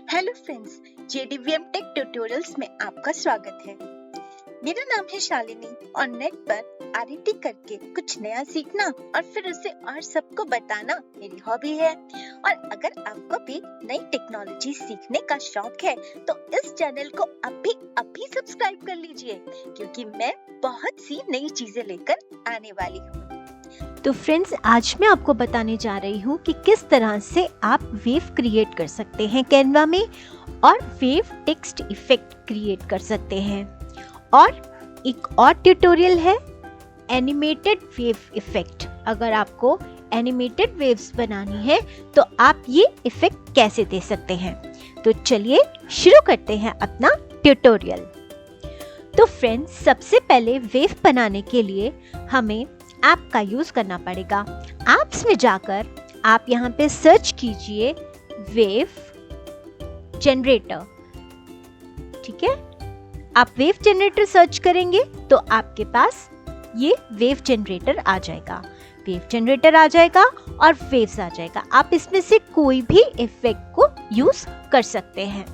Hello friends, जेडीवीएम take tutorials में आपका स्वागत है। मेरा नाम है शालिनी और नेट पर आरईटी करके कुछ नया सीखना और फिर उसे और सबको बताना मेरी हॉबी है। और अगर आपको भी नई टेक्नोलॉजी सीखने का शौक है तो इस चैनल को अभी सब्सक्राइब कर लीजिए, क्योंकि मैं बहुत सी नई चीजें लेकर आने वाली हूँ। तो फ्रेंड्स, आज मैं आपको बताने जा रही हूँ कि किस तरह से आप वेव क्रिएट कर सकते हैं कैनवा में और वेव टेक्स्ट इफेक्ट क्रिएट कर सकते हैं। और एक और ट्यूटोरियल है एनिमेटेड वेव इफेक्ट। अगर आपको एनिमेटेड वेव्स बनानी है तो आप ये इफेक्ट कैसे दे सकते हैं। तो चलिए शुरू करते हैं अपना ट्यूटोरियल। तो फ्रेंड्स, सबसे पहले वेव बनाने के लिए हमें ऐप का यूज करना पड़ेगा। ऐप्स में जाकर आप यहाँ पे सर्च कीजिए वेव जनरेटर। ठीक है, आप वेव जनरेटर सर्च करेंगे तो आपके पास ये वेव जनरेटर आ जाएगा। वेव जनरेटर आ जाएगा और वेव्स आ जाएगा। आप इसमें से कोई भी इफेक्ट को यूज कर सकते हैं।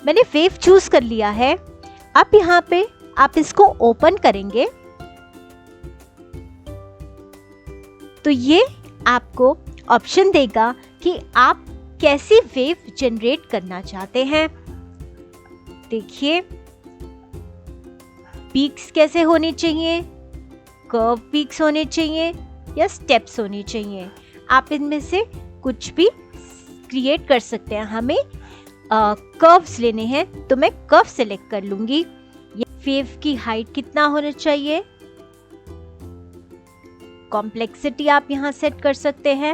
मैंने वेव चूज कर लिया है। अब यहाँ पे आप इसको ओपन करेंगे तो ये आपको ऑप्शन देगा कि आप कैसी वेव जनरेट करना चाहते हैं। देखिए, पीक्स कैसे होने चाहिए, कर्व पीक्स होने चाहिए या स्टेप्स होने चाहिए। आप इनमें से कुछ भी क्रिएट कर सकते हैं। हमें कर्व्स लेने हैं तो मैं कर्व सेलेक्ट कर लूंगी। वेव की हाइट कितना होना चाहिए, कॉम्प्लेक्सिटी आप यहां सेट कर सकते हैं।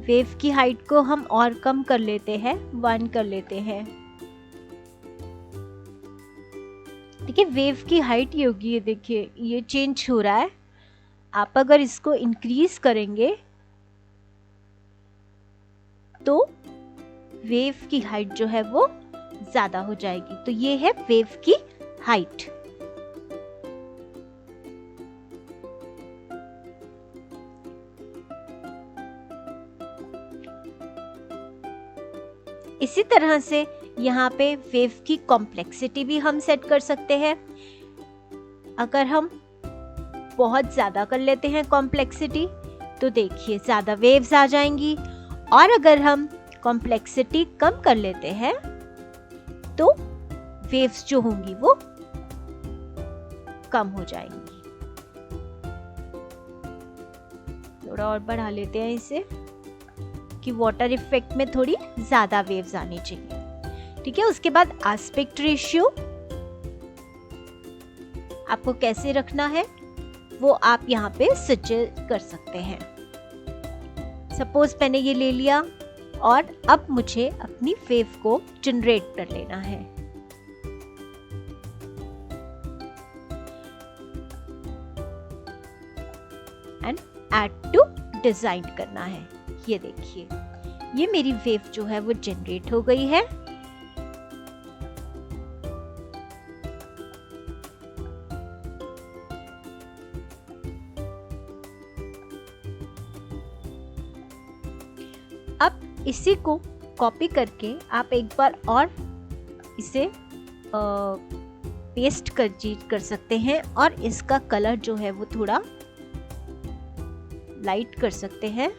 वेव की हाइट को हम और कम कर लेते हैं, 1 कर लेते हैं। देखिए, वेव की हाइट ये होगी, ये देखिए ये चेंज हो रहा है। आप अगर इसको इंक्रीज करेंगे तो वेव की हाइट जो है वो ज्यादा हो जाएगी। तो ये है वेव की हाइट। इसी तरह से यहाँ पे वेव की कॉम्प्लेक्सिटी भी हम सेट कर सकते हैं। अगर हम बहुत ज्यादा कर लेते हैं कॉम्प्लेक्सिटी तो देखिए ज्यादा वेव्स आ जाएंगी, और अगर हम कॉम्प्लेक्सिटी कम कर लेते हैं तो वेव्स जो होंगी वो कम हो जाएंगी। थोड़ा और बढ़ा लेते हैं इसे कि वाटर इफेक्ट में थोड़ी ज्यादा वेव्स आनी चाहिए। ठीक है, उसके बाद एस्पेक्ट रेशियो आपको कैसे रखना है वो आप यहाँ पे सजेस्ट कर सकते हैं। सपोज मैंने ये ले लिया और अब मुझे अपनी वेव को जनरेट कर लेना है। एंड ऐड टू डिजाइन करना है। ये देखिए, ये मेरी वेव जो है वो जनरेट हो गई है। अब इसी को कॉपी करके आप एक बार और इसे पेस्ट कर सकते हैं और इसका कलर जो है वो थोड़ा लाइट कर सकते हैं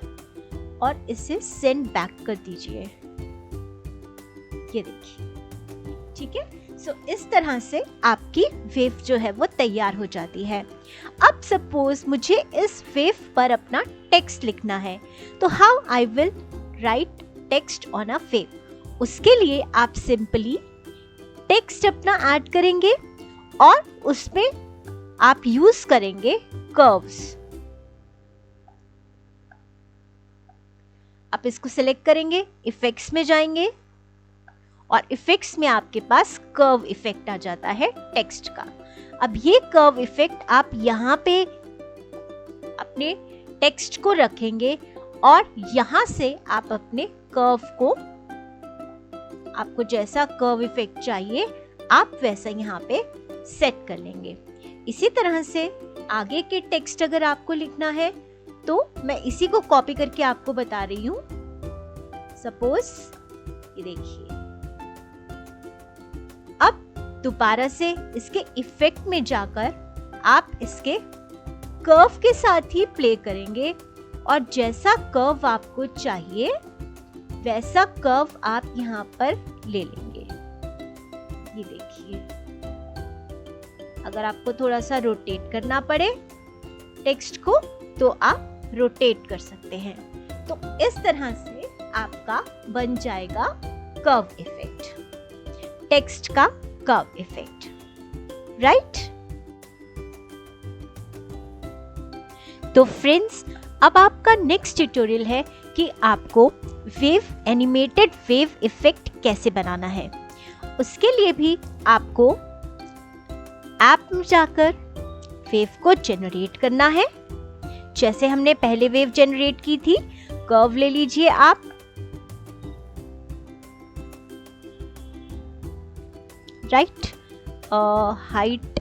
और इसे सेंड बैक कर दीजिए। ये देखिए, ठीक है। सो इस तरह से आपकी वेव जो है वो तैयार हो जाती है। अब सपोज मुझे इस वेव पर अपना टेक्स्ट लिखना है, तो how I will write text on a wave. उसके लिए आप सिंपली टेक्स्ट अपना ऐड करेंगे और उसमें आप यूज करेंगे कर्व्स। आप इसको सिलेक्ट करेंगे, इफेक्ट्स में जाएंगे और इफेक्ट्स में आपके पास कर्व इफेक्ट आ जाता है टेक्स्ट का। अब ये कर्व इफेक्ट आप यहाँ पे अपने टेक्स्ट को रखेंगे और यहाँ से आप अपने कर्व को, आपको जैसा कर्व इफेक्ट चाहिए आप वैसा यहाँ पे सेट कर लेंगे। इसी तरह से आगे के टेक्स्ट अगर आपको लिखना है तो मैं इसी को कॉपी करके आपको बता रही हूँ। सपोज ये देखिए, अब दोबारा से इसके इफेक्ट में जाकर आप इसके कर्व के साथ ही प्ले करेंगे और जैसा कर्व आपको चाहिए वैसा कर्व आप यहाँ पर ले लेंगे। ये देखिए, अगर आपको थोड़ा सा रोटेट करना पड़े टेक्स्ट को तो आप रोटेट कर सकते हैं। तो इस तरह से आपका बन जाएगा कर्व इफेक्ट, टेक्स्ट का कर्व इफेक्ट, राइट। तो फ्रेंड्स, अब आपका नेक्स्ट ट्यूटोरियल है कि आपको वेव, एनिमेटेड वेव इफेक्ट कैसे बनाना है। उसके लिए भी आपको ऐप में जाकर वेव को जनरेट करना है, जैसे हमने पहले वेव जनरेट की थी। कर्व ले लीजिए आप, राइट। हाइट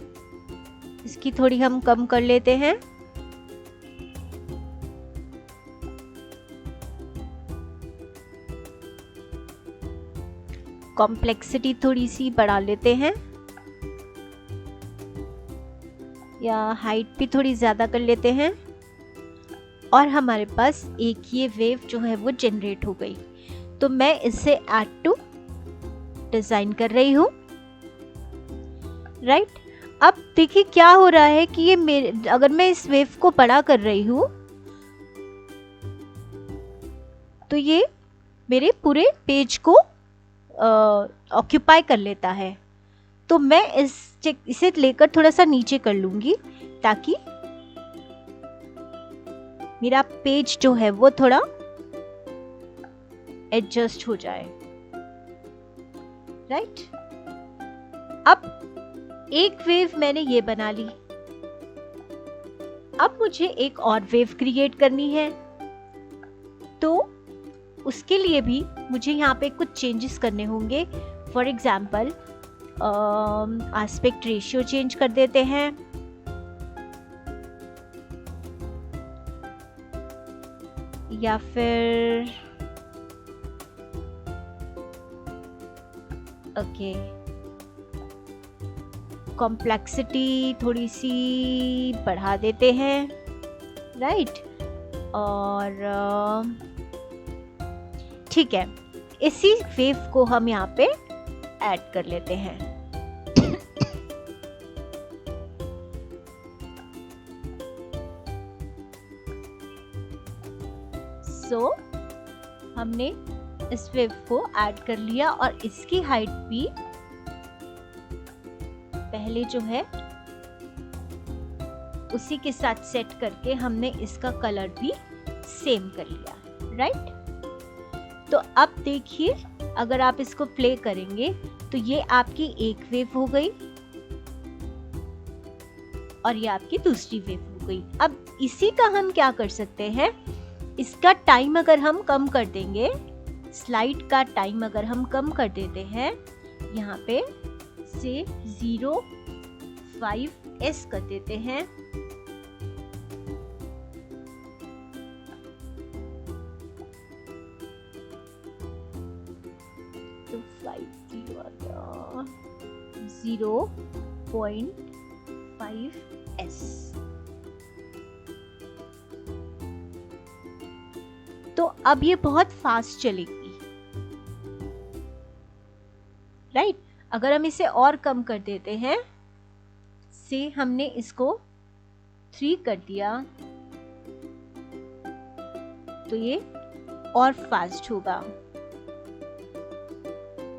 इसकी थोड़ी हम कम कर लेते हैं। कॉम्प्लेक्सिटी थोड़ी सी बढ़ा लेते हैं, या हाइट भी थोड़ी ज़्यादा कर लेते हैं। और हमारे पास एक ये वेव जो है वो जनरेट हो गई। तो मैं इसे ऐड टू डिज़ाइन कर रही हूँ, राइट। अब देखिए क्या हो रहा है कि ये अगर मैं इस वेव को बड़ा कर रही हूँ तो ये मेरे पूरे पेज को ऑक्यूपाई कर लेता है। तो मैं इसे लेकर थोड़ा सा नीचे कर लूंगी ताकि मेरा पेज जो है वो थोड़ा एडजस्ट हो जाए, राइट। अब एक वेव मैंने ये बना ली। अब मुझे एक और वेव क्रिएट करनी है, तो उसके लिए भी मुझे यहाँ पे कुछ चेंजेस करने होंगे। For example aspect ratio change कर देते हैं, या फिर ओके कॉम्प्लेक्सिटी थोड़ी सी बढ़ा देते हैं, राइट। और ठीक है, इसी वेव को हम यहाँ पे ऐड कर लेते हैं। सो हमने इस वेव को ऐड कर लिया और इसकी हाइट भी पहले जो है उसी के साथ सेट करके हमने इसका कलर भी सेम कर लिया, राइट। तो अब देखिए, अगर आप इसको प्ले करेंगे तो ये आपकी एक वेव हो गई और ये आपकी दूसरी वेव हो गई। अब इसी का हम क्या कर सकते हैं, इसका टाइम अगर हम कम कर देंगे, स्लाइड का टाइम अगर हम कम कर देते हैं, यहाँ पे से 0.5s कर देते हैं, तो 0.5s। तो अब ये बहुत फास्ट चलेगी, राइट। अगर हम इसे और कम कर देते हैं, से हमने इसको 3 कर दिया, तो ये और फास्ट होगा।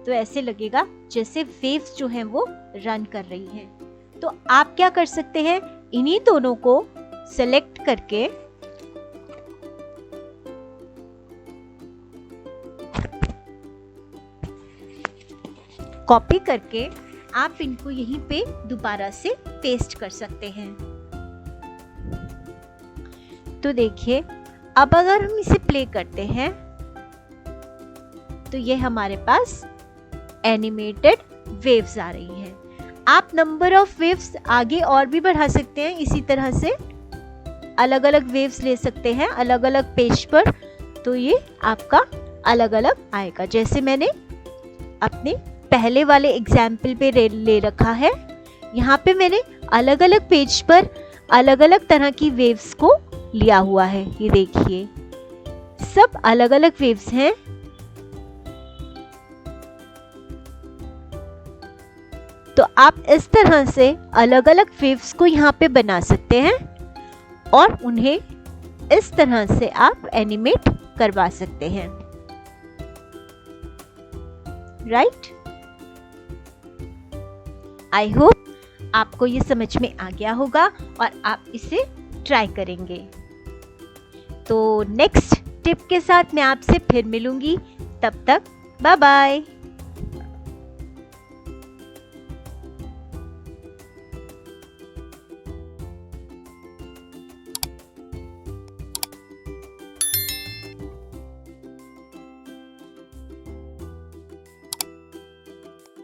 तो ऐसे लगेगा जैसे वेव्स जो हैं वो रन कर रही हैं। तो आप क्या कर सकते हैं, इन्हीं दोनों को सेलेक्ट करके कॉपी करके आप इनको यहीं पे दोबारा से पेस्ट कर सकते हैं। तो देखिए, अब अगर हम इसे प्ले करते हैं तो ये हमारे पास एनिमेटेड वेव्स आ रही हैं। आप नंबर ऑफ वेव्स आगे और भी बढ़ा सकते हैं इसी तरह से, अलग अलग वेव्स ले सकते हैं अलग अलग पेज पर, तो ये आपका अलग अलग आएगा। जैसे मैंने अपने पहले वाले एग्जाम्पल पे ले रखा है, यहाँ पे मैंने अलग अलग पेज पर अलग अलग तरह की वेव्स को लिया हुआ है। ये देखिए सब अलग अलग वेव्स हैं। तो आप इस तरह से अलग अलग वेव्स को यहाँ पे बना सकते हैं और उन्हें इस तरह से आप एनिमेट करवा सकते हैं, राइट। आई होप आपको ये समझ में आ गया होगा और आप इसे ट्राई करेंगे। तो नेक्स्ट टिप के साथ मैं आपसे फिर मिलूंगी, तब तक बाय बाय।